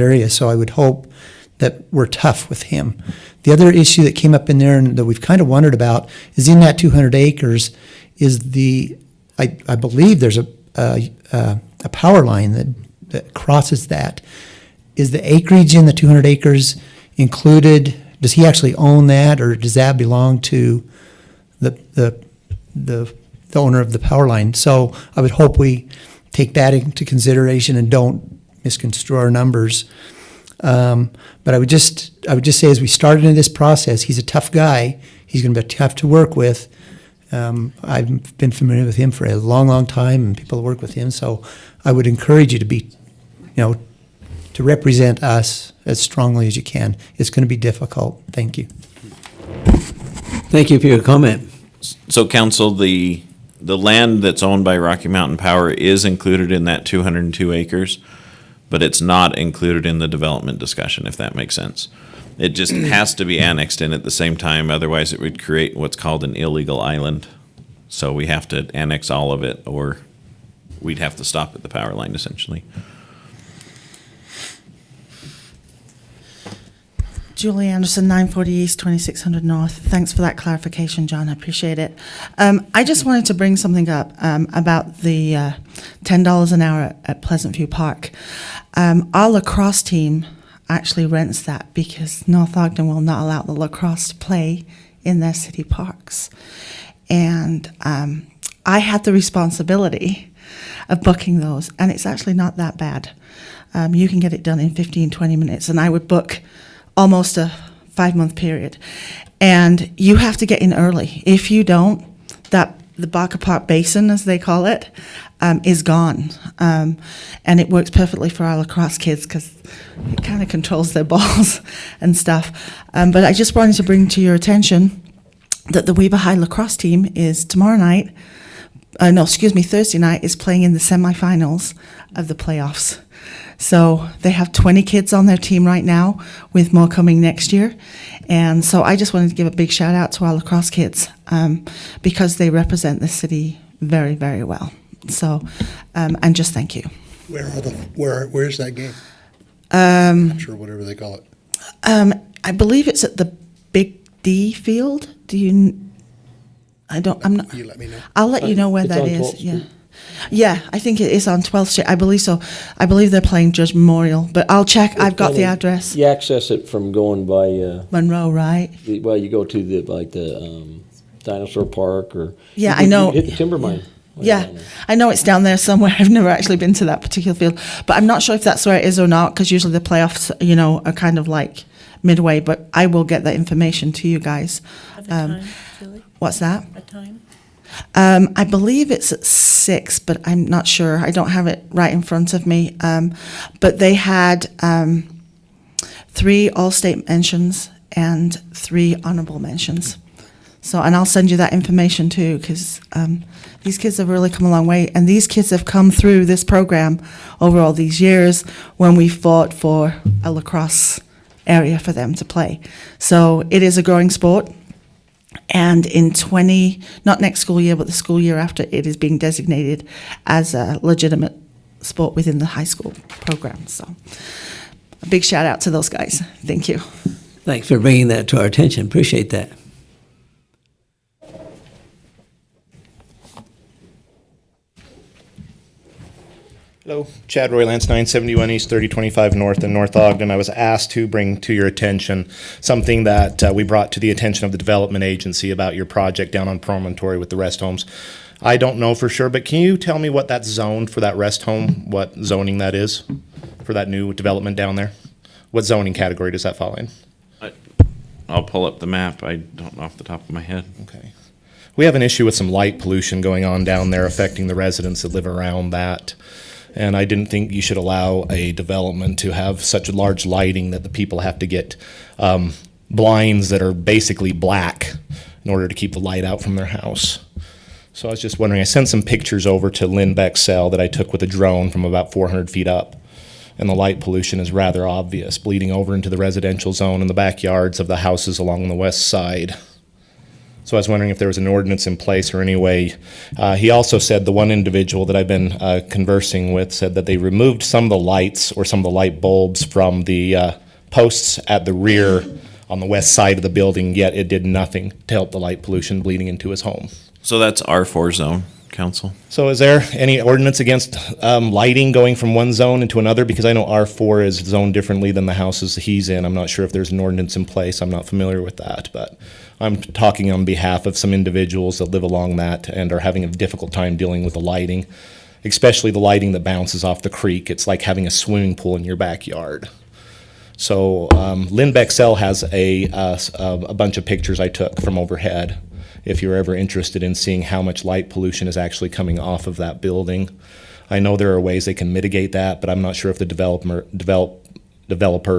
area, so I would hope that we're tough with him. The other issue that came up in there and that we've kind of wondered about is in that 200 acres is I believe there's a power line that crosses that. Is the acreage in the 200 acres included? Does he actually own that, or does that belong to the owner of the power line? So I would hope we take that into consideration and don't misconstrue our numbers. But I would just say, as we started in this process, he's a tough guy. He's going to be tough to work with. I've been familiar with him for a long, long time, and people work with him. So I would encourage you to be, to represent us as strongly as you can. It's going to be difficult. Thank you. Thank you for your comment. So, council, the land that's owned by Rocky Mountain Power is included in that 202 acres, but it's not included in the development discussion, if that makes sense. It just has to be annexed in at the same time, otherwise it would create what's called an illegal island. So we have to annex all of it, or we'd have to stop at the power line, essentially. Julie Anderson, 940 East, 2600 North. Thanks for that clarification, John. I appreciate it. I just wanted to bring something up about the $10 an hour at Pleasant View Park. Our lacrosse team actually rents that because North Ogden will not allow the lacrosse to play in their city parks. And I had the responsibility of booking those, and it's actually not that bad. You can get it done in 15, 20 minutes, and I would book almost a 5-month period. And you have to get in early. If you don't, the Baca Park Basin, as they call it, is gone. And it works perfectly for our lacrosse kids because it kind of controls their balls and stuff. But I just wanted to bring to your attention that the Weber High lacrosse team is Thursday night, is playing in the semifinals of the playoffs. So they have 20 kids on their team right now, with more coming next year. And so I just wanted to give a big shout out to our lacrosse kids because they represent the city very, very well. So, and just thank you. Where's that game? I'm sure whatever they call it. I believe it's at the Big D field. I'm not. You let me know. I'll let you know where that is. 12th Yeah. Street. Yeah, I think it is on 12th Street. I believe so. I believe they're playing Judge Memorial, but I'll check. I've got the address. You access it from going by, Monroe, right? you go to the dinosaur park, or. Yeah, you I know. Hit Timbermine. Yeah, I know it's down there somewhere. I've never actually been to that particular field, but I'm not sure if that's where it is or not, because usually the playoffs, are kind of like midway, but I will get that information to you guys. Time, Julie? What's that? A time? I believe it's at 6, but I'm not sure. I don't have it right in front of me. But they had 3 all-state mentions and 3 honorable mentions. So, and I'll send you that information too, because these kids have really come a long way. And these kids have come through this program over all these years when we fought for a lacrosse area for them to play. So it is a growing sport. And in not next school year, but the school year after, it is being designated as a legitimate sport within the high school program. So a big shout out to those guys. Thank you. Thanks for bringing that to our attention. Appreciate that. Hello, Chad Roylance, 971 East, 3025 North in North Ogden. I was asked to bring to your attention something that we brought to the attention of the development agency about your project down on Promontory with the rest homes. I don't know for sure, but can you tell me what that's zoned for that rest home, what zoning that is for that new development down there? What zoning category does that fall in? I'll pull up the map. I don't know off the top of my head. Okay. We have an issue with some light pollution going on down there affecting the residents that live around that. And I didn't think you should allow a development to have such large lighting that the people have to get blinds that are basically black in order to keep the light out from their house. So I was just wondering, I sent some pictures over to Lynn Bexell that I took with a drone from about 400 feet up. And the light pollution is rather obvious, bleeding over into the residential zone in the backyards of the houses along the west side. So I was wondering if there was an ordinance in place or any way. He also said, the one individual that I've been conversing with said that they removed some of the lights or some of the light bulbs from the posts at the rear on the west side of the building, yet it did nothing to help the light pollution bleeding into his home. So that's R4 zone, council. So is there any ordinance against lighting going from one zone into another? Because I know R4 is zoned differently than the houses he's in. I'm not sure if there's an ordinance in place. I'm not familiar with that, but I'm talking on behalf of some individuals that live along that and are having a difficult time dealing with the lighting, especially the lighting that bounces off the creek. It's like having a swimming pool in your backyard. So Lynn Bexell has a bunch of pictures I took from overhead, if you're ever interested in seeing how much light pollution is actually coming off of that building. I know there are ways they can mitigate that, but I'm not sure if the developer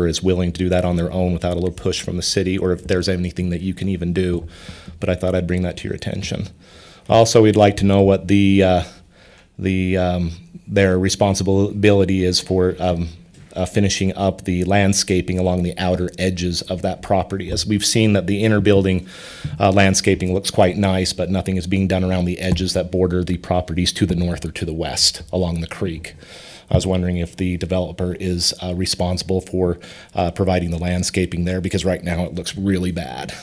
is willing to do that on their own without a little push from the city, or if there's anything that you can even do. But I thought I'd bring that to your attention. Also, we'd like to know what their responsibility is for finishing up the landscaping along the outer edges of that property. As we've seen that the inner building landscaping looks quite nice, but nothing is being done around the edges that border the properties to the north or to the west along the creek. I was wondering if the developer is responsible for providing the landscaping there, because right now it looks really bad.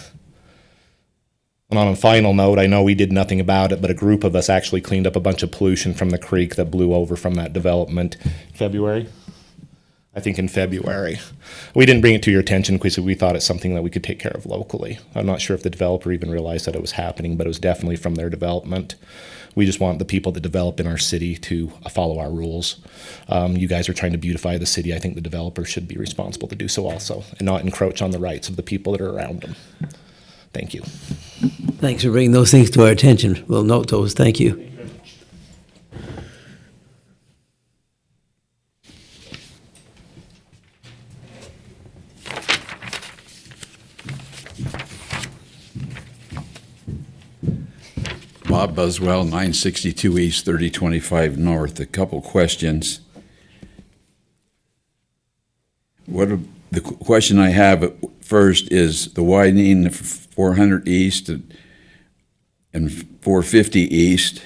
And on a final note, I know we did nothing about it, but a group of us actually cleaned up a bunch of pollution from the creek that blew over from that development February. I think in February. We didn't bring it to your attention because we thought it's something that we could take care of locally. I'm not sure if the developer even realized that it was happening, but it was definitely from their development. We just want the people that develop in our city to follow our rules. You guys are trying to beautify the city. I think the developer should be responsible to do so also and not encroach on the rights of the people that are around them. Thank you. Thanks for bringing those things to our attention. We'll note those. Thank you. Bob Buswell, 962 East, 3025 North. A couple questions. The question I have first is the widening of 400 East and 450 East.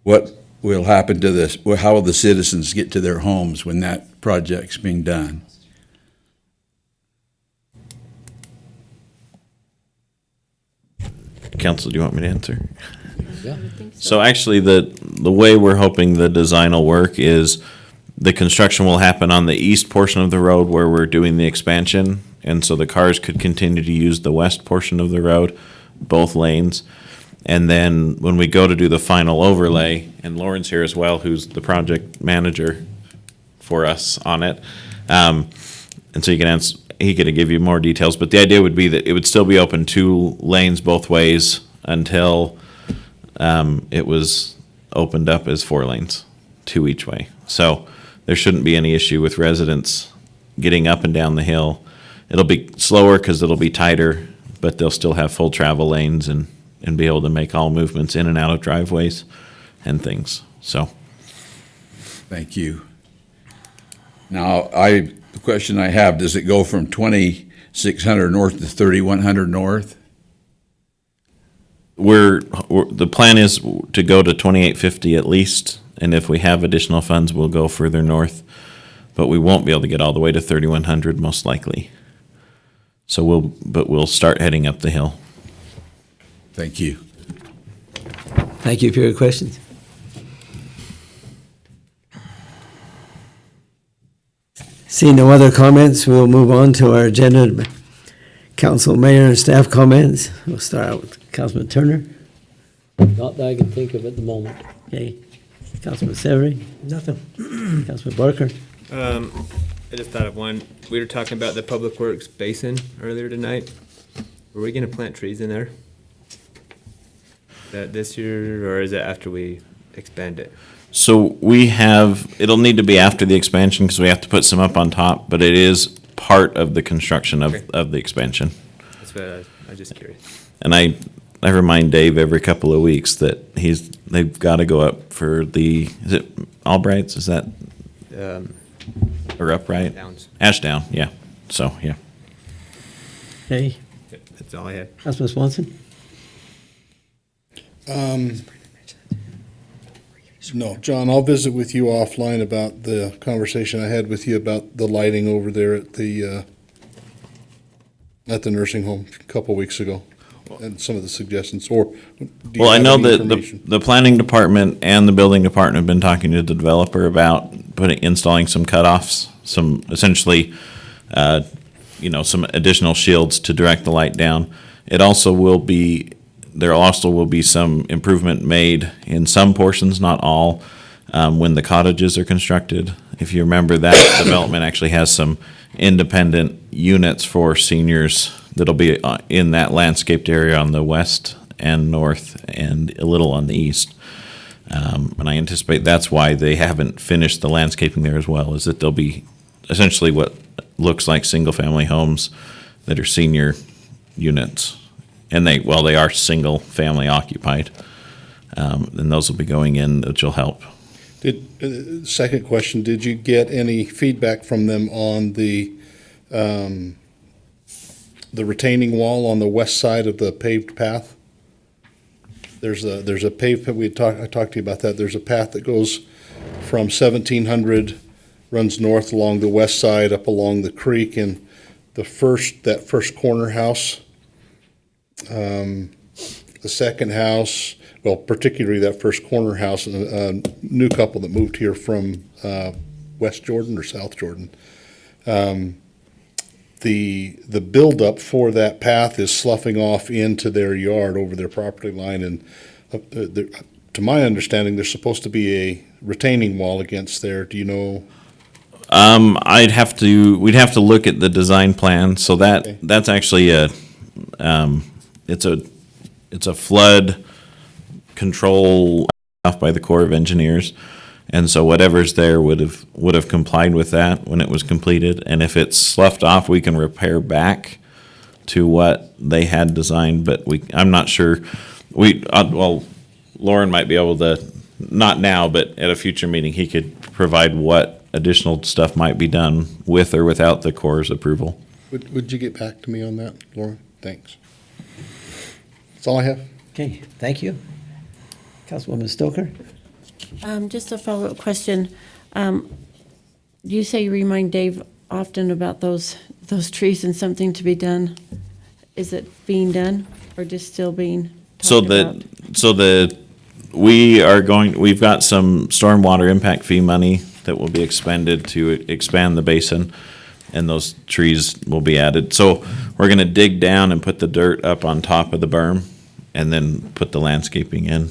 What will happen to this? How will the citizens get to their homes when that project's being done? Council, do you want me to answer? Yeah. So actually, the way we're hoping the design will work is the construction will happen on the east portion of the road where we're doing the expansion, and so the cars could continue to use the west portion of the road, both lanes. And then when we go to do the final overlay, and Lauren's here as well, who's the project manager for us on it, and so you can answer. He could give you more details, but the idea would be that it would still be open 2 lanes both ways until it was opened up as 4 lanes, 2 each way. So there shouldn't be any issue with residents getting up and down the hill. It'll be slower because it'll be tighter, but they'll still have full travel lanes and be able to make all movements in and out of driveways and things. So. Thank you. Now, the question I have, does it go from 2600 north to 3100 north? The plan is to go to 2850 at least, and if we have additional funds, we'll go further north, but we won't be able to get all the way to 3100 most likely. So we'll start heading up the hill. Thank you. Thank you for your questions. Seeing no other comments, we'll move on to our agenda. Council, mayor, and staff comments. We'll start out with Councilman Turner. Not that I can think of at the moment. Okay. Councilman Severy. Nothing. Councilman Barker. I just thought of one. We were talking about the Public Works Basin earlier tonight. Were we going to plant trees in there? That this year, or is it after we expand it? So it'll need to be after the expansion because we have to put some up on top, but it is part of the construction of the expansion. That's what I was just curious. And I remind Dave every couple of weeks that they've got to go up for is it Albrights? Is that, or Upright? Downs. Ashdown, yeah. So, yeah. Okay. That's all I had. Councilman Swanson? No, John, I'll visit with you offline about the conversation I had with you about the lighting over there at the nursing home a couple weeks ago, and some of the suggestions, or do you Well, I have know any that information? the planning department and the building department have been talking to the developer about installing some cutoffs, some essentially, some additional shields to direct the light down. There also will be some improvement made in some portions, not all, when the cottages are constructed. If you remember, that development actually has some independent units for seniors that'll be in that landscaped area on the west and north and a little on the east. And I anticipate that's why they haven't finished the landscaping there as well, is that there'll be essentially what looks like single-family homes that are senior units. And they are single-family occupied. And those will be going in, which will help. Second question, did you get any feedback from them on the retaining wall on the west side of the paved path? There's a paved, I talked to you about that. There's a path that goes from 1700, runs north along the west side, up along the creek, and that first corner house, the second house, well, particularly that first corner house, a new couple that moved here from West Jordan or South Jordan. The buildup for that path is sloughing off into their yard over their property line, and to my understanding, there's supposed to be a retaining wall against there. Do you know? We'd have to look at the design plan. So that's actually it's a flood control off by the Corps of Engineers. And so whatever's there would have complied with that when it was completed. And if it's sloughed off, we can repair back to what they had designed, but I'm not sure. Lauren might be able to, not now, but at a future meeting, he could provide what additional stuff might be done with or without the Corps' approval. Would you get back to me on that, Lauren? Thanks. That's all I have. Okay, thank you. Councilwoman Stoker? Just a follow-up question. You say you remind Dave often about those trees and something to be done. Is it being done or just still being talked about? We've got some stormwater impact fee money that will be expended to expand the basin, and those trees will be added. So we're gonna dig down and put the dirt up on top of the berm and then put the landscaping in.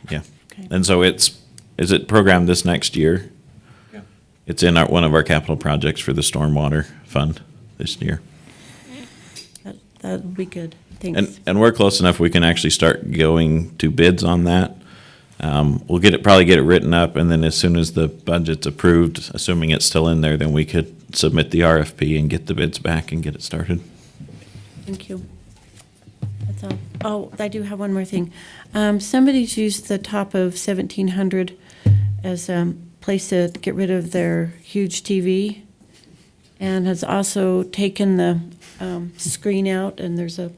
Yeah. Okay. And so is it programmed this next year? Yeah. It's in one of our capital projects for the stormwater fund this year. That would be good. Thanks. And we're close enough, we can actually start going to bids on that. We'll probably get it written up, and then as soon as the budget's approved, assuming it's still in there, then we could submit the RFP and get the bids back and get it started. Thank you. That's all. Oh, I do have one more thing. Somebody's used the top of 1700 as a place to get rid of their huge TV, and has also taken the screen out, and there's a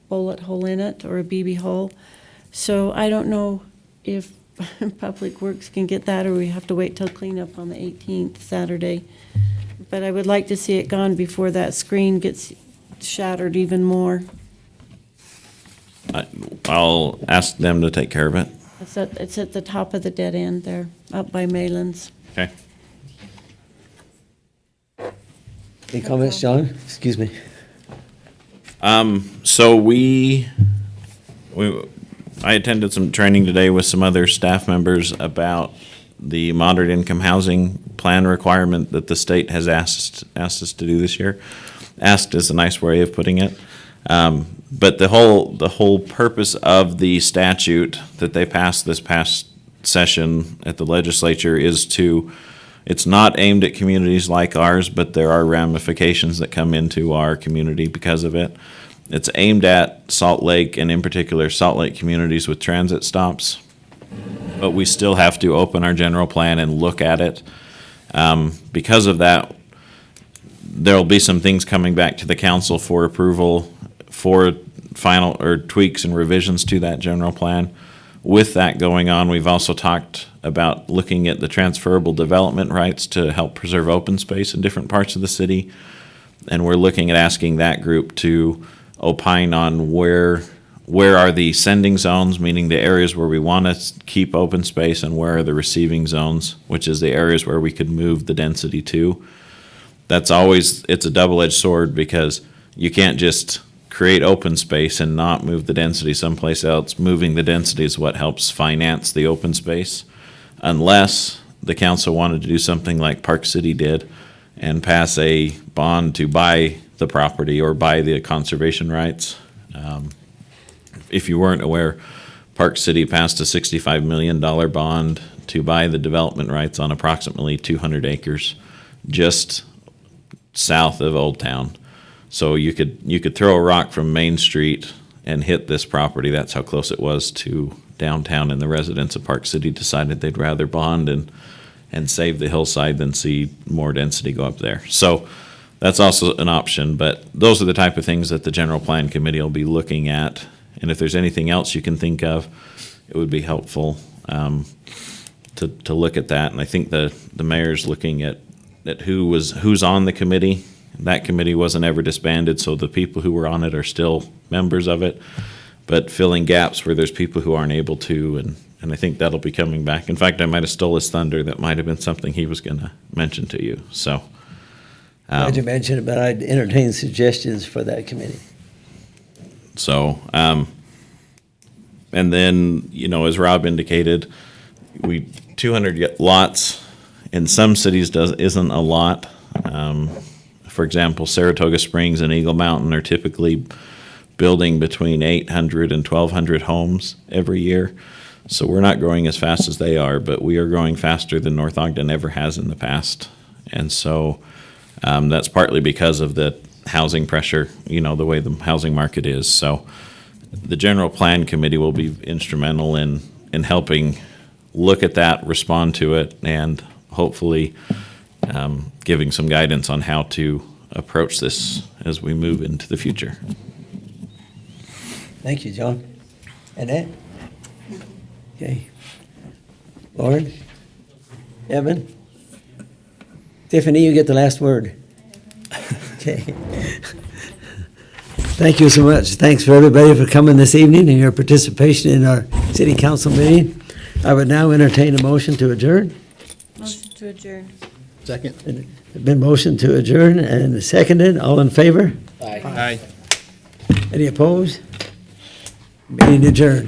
bullet hole in it, or a BB hole. So I don't know if Public Works can get that, or we have to wait till cleanup on the 18th, Saturday. But I would like to see it gone before that screen gets shattered even more. I'll ask them to take care of it. It's at the top of the dead end there, up by Malin's. Okay. Any comments, John? Excuse me. So I attended some training today with some other staff members about the moderate income housing plan requirement that the state has asked us to do this year. Asked is a nice way of putting it. But the whole purpose of the statute that they passed this past session at the legislature is it's not aimed at communities like ours, but there are ramifications that come into our community because of it. It's aimed at Salt Lake, and in particular Salt Lake communities with transit stops. But we still have to open our general plan and look at it. Because of that, there'll be some things coming back to the council for approval for final or tweaks and revisions to that general plan. With that going on, we've also talked about looking at the transferable development rights to help preserve open space in different parts of the city. And we're looking at asking that group to opine on where are the sending zones, meaning the areas where we want to keep open space, and where are the receiving zones, which is the areas where we could move the density to. That's always, it's a double-edged sword, because you can't just create open space and not move the density someplace else. Moving the density is what helps finance the open space, unless the council wanted to do something like Park City did and pass a bond to buy the property or buy the conservation rights. If you weren't aware, Park City passed a $65 million bond to buy the development rights on approximately 200 acres just south of Old Town. So you could throw a rock from Main Street and hit this property. That's how close it was to downtown, and the residents of Park City decided they'd rather bond and save the hillside than see more density go up there. So that's also an option, but those are the type of things that the General Plan Committee will be looking at. And if there's anything else you can think of, it would be helpful to look at that. And I think the mayor's looking at who's on the committee. That committee wasn't ever disbanded, so the people who were on it are still members of it, but filling gaps where there's people who aren't able to, and I think that'll be coming back. In fact, I might have stole his thunder. That might have been something he was going to mention to you. So, Glad you mentioned it, but I'd entertain suggestions for that committee. So, and then, as Rob indicated, 200 lots in some cities isn't a lot. For example, Saratoga Springs and Eagle Mountain are typically building between 800 and 1,200 homes every year. So we're not growing as fast as they are, but we are growing faster than North Ogden ever has in the past. And so that's partly because of the housing pressure, the way the housing market is. So the General Plan Committee will be instrumental in helping look at that, respond to it, and hopefully giving some guidance on how to approach this as we move into the future. Thank you, John. Annette? Okay. Lauren? Evan? Tiffany, you get the last word. Okay. Thank you so much. Thanks for everybody for coming this evening and your participation in our city council meeting. I would now entertain a motion to adjourn. Motion to adjourn. Second. It's been motioned to adjourn and seconded. All in favor? Aye. Any opposed? Meeting adjourned.